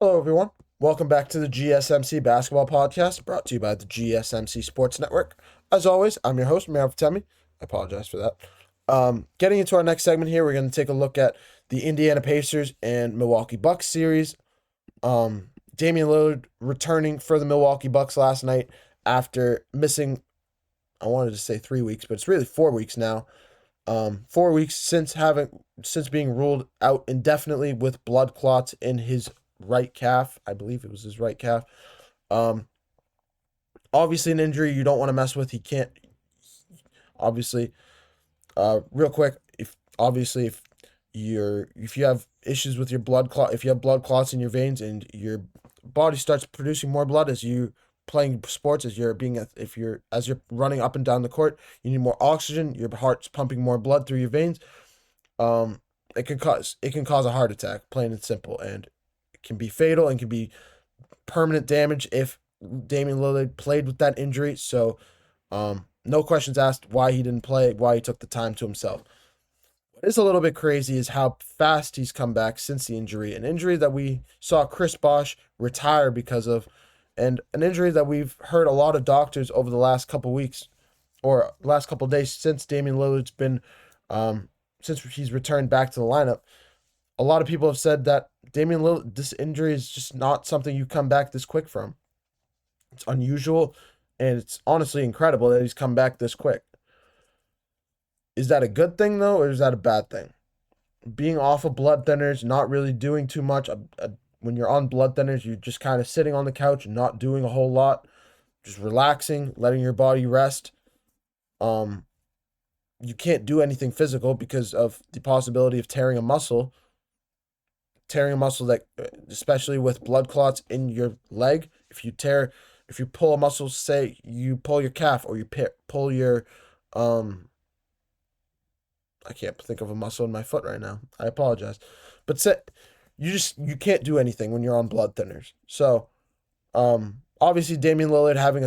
Hello, everyone. Welcome back to the GSMC Basketball Podcast, brought to you by the GSMC Sports Network. As always, I'm your host, Meryl Fatemi. I apologize for that. Getting into our next segment here, we're going to take a look at the Indiana Pacers and Milwaukee Bucks series. Damian Lillard returning for the Milwaukee Bucks last night after missing, I wanted to say 3 weeks, but it's really 4 weeks now. 4 weeks since being ruled out indefinitely with blood clots in his right calf. I believe it was his right calf. Obviously an injury you don't want to mess with. He can't obviously real quick, if you have issues with your blood clot, if you have blood clots in your veins and your body starts producing more blood as you playing sports, as you're running up and down the court, you need more oxygen, your heart's pumping more blood through your veins. It can cause a heart attack, plain and simple, and it can be fatal and can be permanent damage if Damian Lillard played with that injury. So no questions asked why he didn't play, why he took the time to himself. What is a little bit crazy is how fast he's come back since the injury. An injury that we saw Chris Bosh retire because of, and an injury that we've heard a lot of doctors over the last couple weeks or last couple days since Damian Lillard's been, since he's returned back to the lineup. A lot of people have said that Damian Lillard, this injury is just not something you come back this quick from. It's unusual, and it's honestly incredible that he's come back this quick. Is that a good thing, though, or is that a bad thing? Being off of blood thinners, not really doing too much. When you're on blood thinners, you're just kind of sitting on the couch, not doing a whole lot, just relaxing, letting your body rest. You can't do anything physical because of the possibility of tearing a muscle that, especially with blood clots in your leg, if you pull a muscle, say you pull your calf or you pull your, I can't think of a muscle in my foot right now. I apologize. But say, you can't do anything when you're on blood thinners. So, obviously Damian Lillard having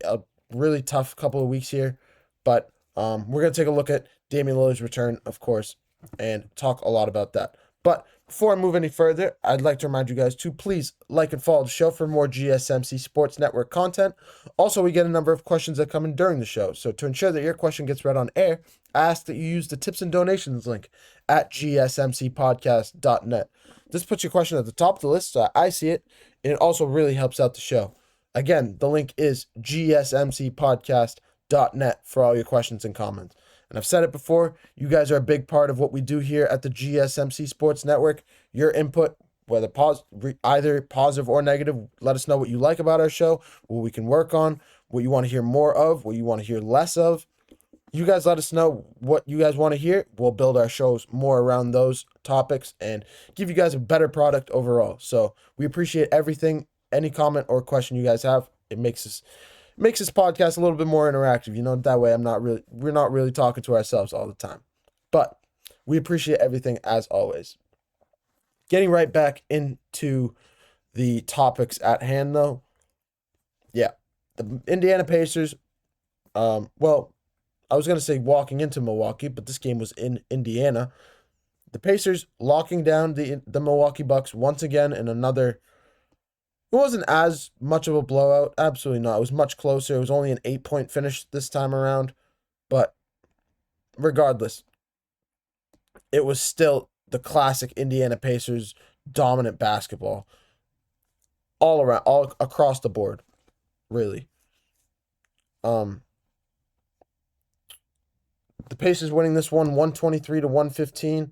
a really tough couple of weeks here, but we're going to take a look at Damian Lillard's return, of course, and talk a lot about that. But before I move any further, I'd like to remind you guys to please like and follow the show for more GSMC Sports Network content. Also, we get a number of questions that come in during the show. So to ensure that your question gets read on air, I ask that you use the tips and donations link at gsmcpodcast.net. This puts your question at the top of the list so I see it, and it also really helps out the show. Again, the link is gsmcpodcast.net for all your questions and comments. And I've said it before, you guys are a big part of what we do here at the GSMC Sports Network. Your input, whether either positive or negative, let us know what you like about our show, what we can work on, what you want to hear more of, what you want to hear less of. You guys let us know what you guys want to hear. We'll build our shows more around those topics and give you guys a better product overall. So we appreciate everything, any comment or question you guys have. It makes this podcast a little bit more interactive. That way we're not really talking to ourselves all the time. But we appreciate everything as always. Getting right back into the topics at hand, though. Yeah, the Indiana Pacers, I was going to say walking into Milwaukee, but this game was in Indiana. The Pacers locking down the Milwaukee Bucks once again in another. It wasn't as much of a blowout. Absolutely not. It was much closer. It was only an 8-point finish this time around. But regardless, it was still the classic Indiana Pacers dominant basketball. All around, all across the board, really. The Pacers winning this one 123-115.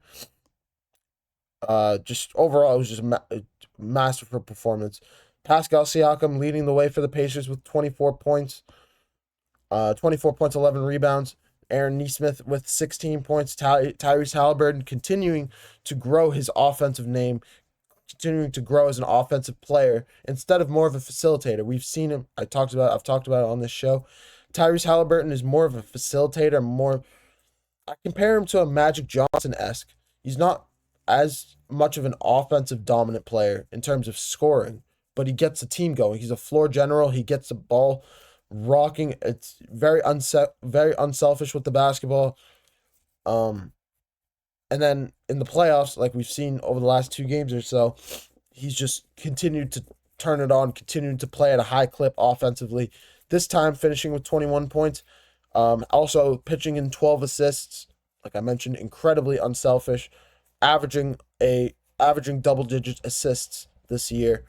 Just overall, it was just a masterful performance. Pascal Siakam leading the way for the Pacers with 24 points. 24 points, 11 rebounds. Aaron Nesmith with 16 points. Tyrese Halliburton continuing to grow his offensive name, continuing to grow as an offensive player instead of more of a facilitator. We've seen him. I've talked about it on this show. Tyrese Halliburton is more of a facilitator, I compare him to a Magic Johnson-esque. He's not as much of an offensive dominant player in terms of scoring, but he gets the team going. He's a floor general. He gets the ball rocking. It's very unselfish with the basketball. And then in the playoffs, like we've seen over the last 2 games or so, he's just continued to turn it on, continued to play at a high clip offensively. This time finishing with 21 points. Also pitching in 12 assists. Like I mentioned, incredibly unselfish, averaging double digit assists this year,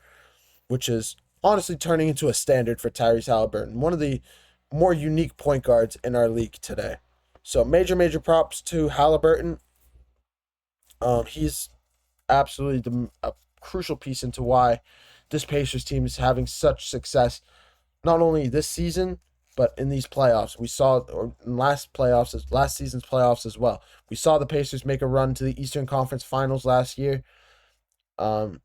which is honestly turning into a standard for Tyrese Halliburton, one of the more unique point guards in our league today. So major props to Halliburton. He's absolutely a crucial piece into why this Pacers team is having such success, not only this season but in these playoffs. We saw or in last season's playoffs as well. We saw the Pacers make a run to the Eastern Conference Finals last year. And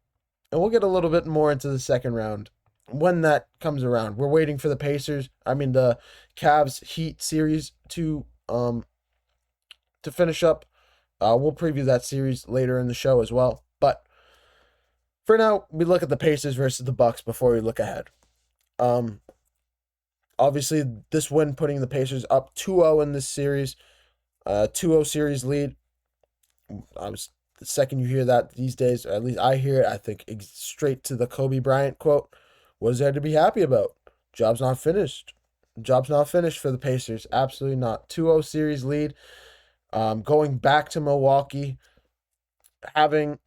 we'll get a little bit more into the second round when that comes around. We're waiting for the Cavs Heat series to finish up. We'll preview that series later in the show as well. But for now, we look at the Pacers versus the Bucks before we look ahead. Obviously, this win putting the Pacers up 2-0 in this series. 2-0 series lead. The second you hear that these days, or at least I hear it, I think straight to the Kobe Bryant quote. What is there to be happy about? Job's not finished. Job's not finished for the Pacers. Absolutely not. 2-0 series lead. Going back to Milwaukee. Having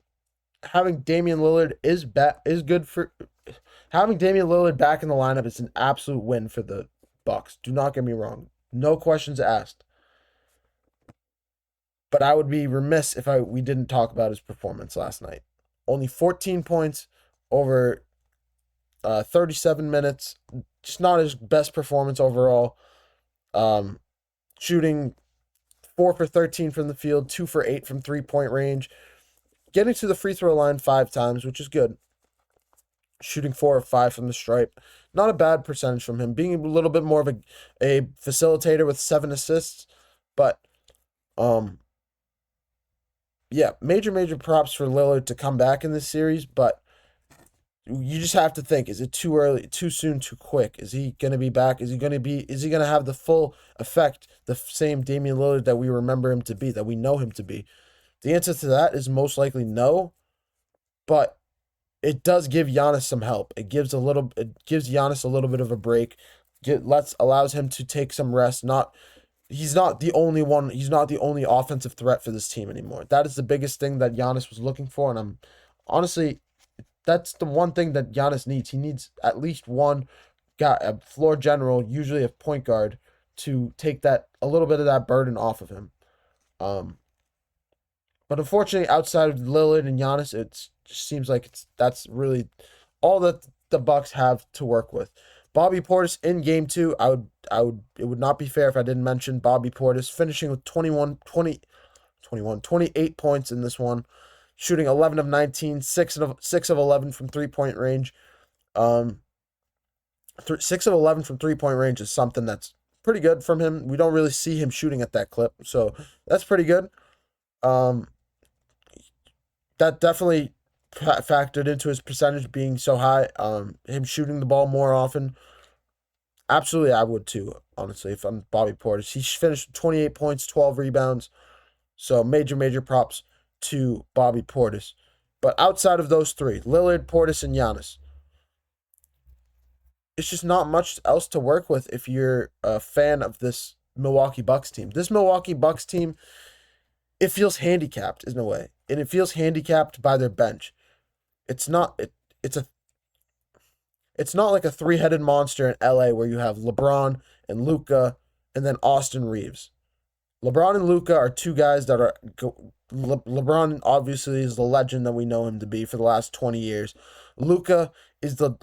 Damian Lillard is good for having Damian Lillard back in the lineup is an absolute win for the Bucks. Do not get me wrong. No questions asked. But I would be remiss if we didn't talk about his performance last night. Only 14 points over 37 minutes. Just not his best performance overall. Shooting 4 for 13 from the field, 2 for 8 from 3-point range. Getting to the free throw line 5 times, which is good. Shooting 4 of 5 from the stripe. Not a bad percentage from him. Being a little bit more of a facilitator with 7 assists. But yeah, major props for Lillard to come back in this series, but you just have to think, is it too early, too soon, too quick? Is he going to be back? Is he going to have the full effect, the same Damian Lillard that we remember him to be, that we know him to be? The answer to that is most likely no, but it does give Giannis some help. It gives Giannis a little bit of a break. Allows him to take some rest. He's not the only one. He's not the only offensive threat for this team anymore. That is the biggest thing that Giannis was looking for, and I'm honestly, that's the one thing that Giannis needs. He needs at least one guy, a floor general, usually a point guard, to take a little bit of that burden off of him. But unfortunately, outside of Lillard and Giannis, it just seems like that's really all that the Bucks have to work with. Bobby Portis in game 2, it would not be fair if I didn't mention Bobby Portis finishing with 28 points in this one, shooting 11 of 19, 6 of 11 from 3-point range. 6 of 11 from 3-point range is something that's pretty good from him. We don't really see him shooting at that clip, so that's pretty good. That definitely factored into his percentage being so high. Him shooting the ball more often. Absolutely, I would too, honestly, if I'm Bobby Portis. He finished with 28 points, 12 rebounds. So major props to Bobby Portis. But outside of those three, Lillard, Portis, and Giannis, it's just not much else to work with if you're a fan of this Milwaukee Bucks team. This Milwaukee Bucks team, it feels handicapped in a way. And it feels handicapped by their bench. It's not like a three-headed monster in LA where you have LeBron and Luka and then Austin Reeves. LeBron and Luka are two guys that are LeBron obviously is the legend that we know him to be for the last 20 years. Luka is the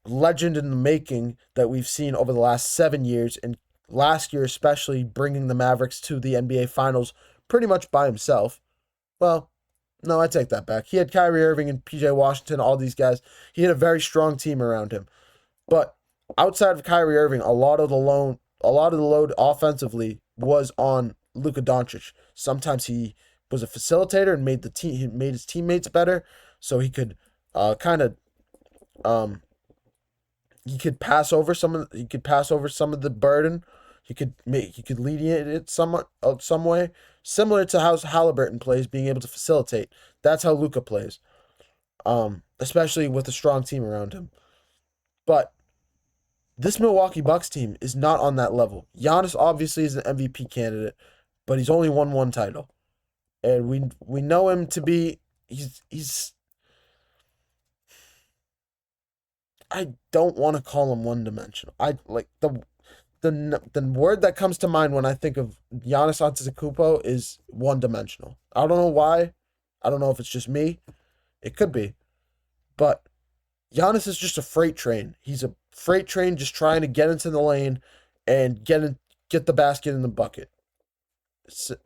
legend in the making that we've seen over the last 7 years, and last year especially bringing the Mavericks to the NBA Finals pretty much by himself. Well, no, I take that back. He had Kyrie Irving and PJ Washington, all these guys. He had a very strong team around him. But outside of Kyrie Irving, a lot of the load offensively was on Luka Doncic. Sometimes he was a facilitator and made his teammates better, so he could he could pass over some of the burden. He could lead it some way, similar to how Halliburton plays, being able to facilitate. That's how Luka plays. especially with a strong team around him. But this Milwaukee Bucks team is not on that level. Giannis obviously is an MVP candidate, but he's only won one title, and we know him to be he's I don't want to call him one dimensional. I like the word that comes to mind when I think of Giannis Antetokounmpo is one dimensional. I don't know why. I don't know if it's just me. It could be, but Giannis is just a freight train. He's a freight train just trying to get into the lane and get the basket in the bucket.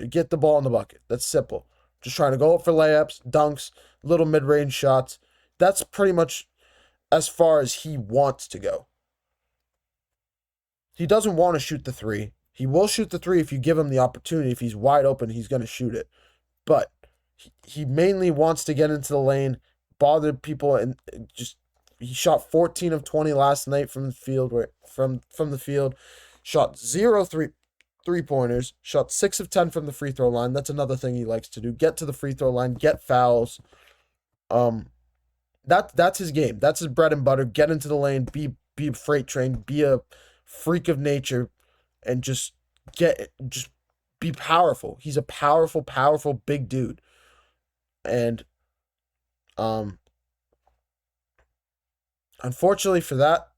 Get the ball in the bucket. That's simple. Just trying to go up for layups, dunks, little mid-range shots. That's pretty much as far as he wants to go. He doesn't want to shoot the three. He will shoot the three if you give him the opportunity. If he's wide open, he's going to shoot it. But he mainly wants to get into the lane, bother people, and just he shot 14 of 20 last night from the field. From the field, shot 0 3-pointers, shot 6 of 10 from the free throw line. That's another thing he likes to do: get to the free throw line, get fouls. That's his game. That's his bread and butter. Get into the lane, be a freight train, be a freak of nature, and just be powerful. He's a powerful big dude. And unfortunately for that,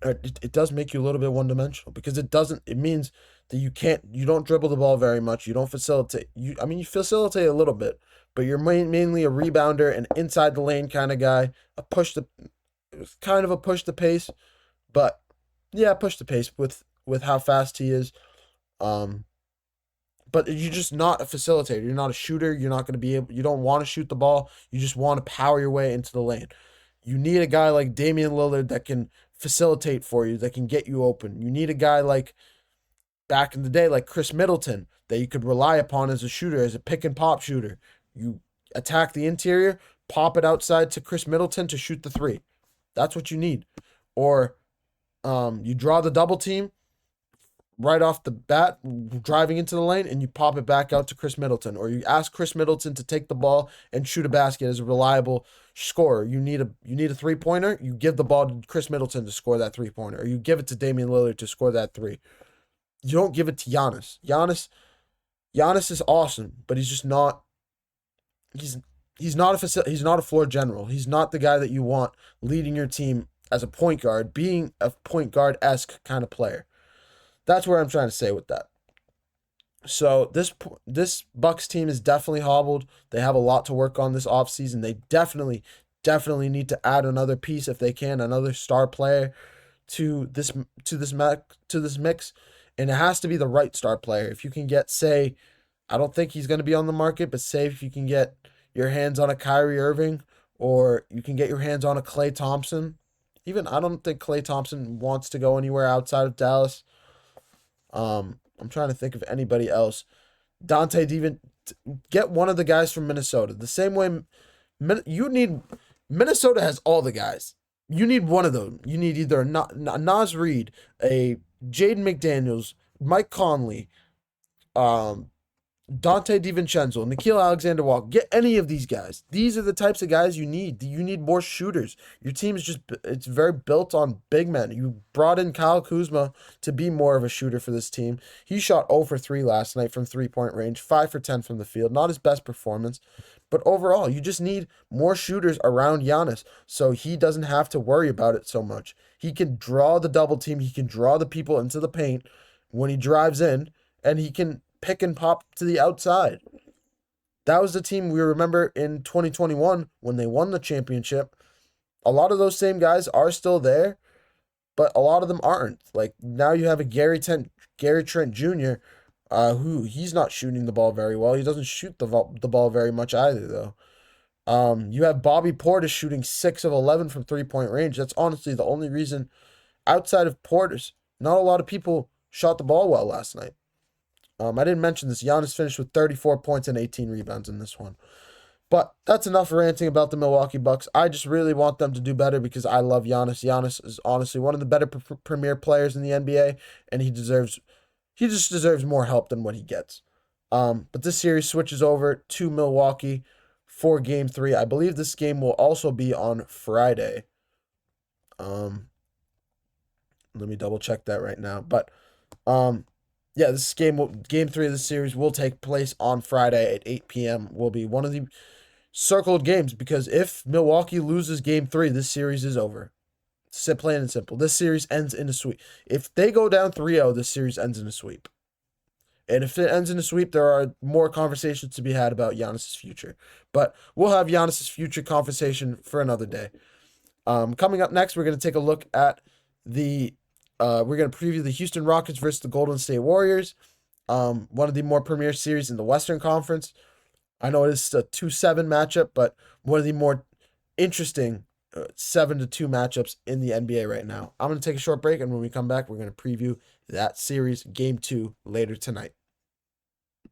it does make you a little bit one dimensional, because it means that you don't dribble the ball very much. You don't facilitate. You facilitate a little bit, but you're mainly a rebounder and inside the lane kind of guy. Kind of a push the pace, but yeah, push the pace with how fast he is. But you're just not a facilitator. You're not a shooter. You're not going to be able. You don't want to shoot the ball. You just want to power your way into the lane. You need a guy like Damian Lillard that can facilitate for you, that can get you open. You need a guy like back in the day, like Chris Middleton, that you could rely upon as a shooter, as a pick and pop shooter. You attack the interior, pop it outside to Chris Middleton to shoot the three. That's what you need. Or you draw the double team right off the bat, driving into the lane, and you pop it back out to Chris Middleton. Or you ask Chris Middleton to take the ball and shoot a basket as a reliable scorer. You need a 3-pointer, you give the ball to Chris Middleton to score that 3-pointer. Or you give it to Damian Lillard to score that three. You don't give it to Giannis. Giannis is awesome, but he's just not he's not a floor general. He's not the guy that you want leading your team as a point guard, being a point guard-esque kind of player. That's where I'm trying to say with that. So this Bucks team is definitely hobbled. They have a lot to work on this offseason. They definitely need to add another piece if they can, another star player to this mix, and it has to be the right star player. If you can get, say, I don't think he's going to be on the market, but say if you can get your hands on a Kyrie Irving, or you can get your hands on a Klay Thompson. Even I don't think Klay Thompson wants to go anywhere outside of Dallas. I'm trying to think of anybody else. Dante Divan, get one of the guys from Minnesota. The same way Minnesota has all the guys. You need one of them. You need either a Naz Reid, a Jaden McDaniels, Mike Conley, Dante DiVincenzo, Nickeil Alexander-Walker. Get any of these guys. These are the types of guys you need. You need more shooters. Your team is it's very built on big men. You brought in Kyle Kuzma to be more of a shooter for this team. He shot 0 for 3 last night from 3-point range, 5 for 10 from the field. Not his best performance. But overall, you just need more shooters around Giannis so he doesn't have to worry about it so much. He can draw the double team. He can draw the people into the paint when he drives in, and he can pick and pop to the outside. That was the team we remember in 2021 when they won the championship. A lot of those same guys are still there, but a lot of them aren't. Like now you have a Gary Trent Jr., who he's not shooting the ball very well. He doesn't shoot the ball very much either, though. You have Bobby Portis shooting 6 of 11 from 3-point range. That's honestly the only reason, outside of Portis, not a lot of people shot the ball well last night. I didn't mention this. Giannis finished with 34 points and 18 rebounds in this one. But that's enough ranting about the Milwaukee Bucks. I just really want them to do better because I love Giannis. Giannis is honestly one of the better premier players in the NBA, and he just deserves more help than what he gets. But this series switches over to Milwaukee for Game 3. I believe this game will also be on Friday. Let me double check that right now. But yeah, this game 3 of the series will take place on Friday at 8 p.m. Will be one of the circled games, because if Milwaukee loses Game 3, this series is over. Plain and simple. This series ends in a sweep. If they go down 3-0, this series ends in a sweep. And if it ends in a sweep, there are more conversations to be had about Giannis' future. But we'll have Giannis' future conversation for another day. Coming up next, we're going to take a look at we're going to preview the Houston Rockets versus the Golden State Warriors. One of the more premier series in the Western Conference. I know it's a 2-7 matchup, but one of the more interesting 7-2 matchups in the NBA right now. I'm going to take a short break, and when we come back, we're going to preview that series, Game 2, later tonight.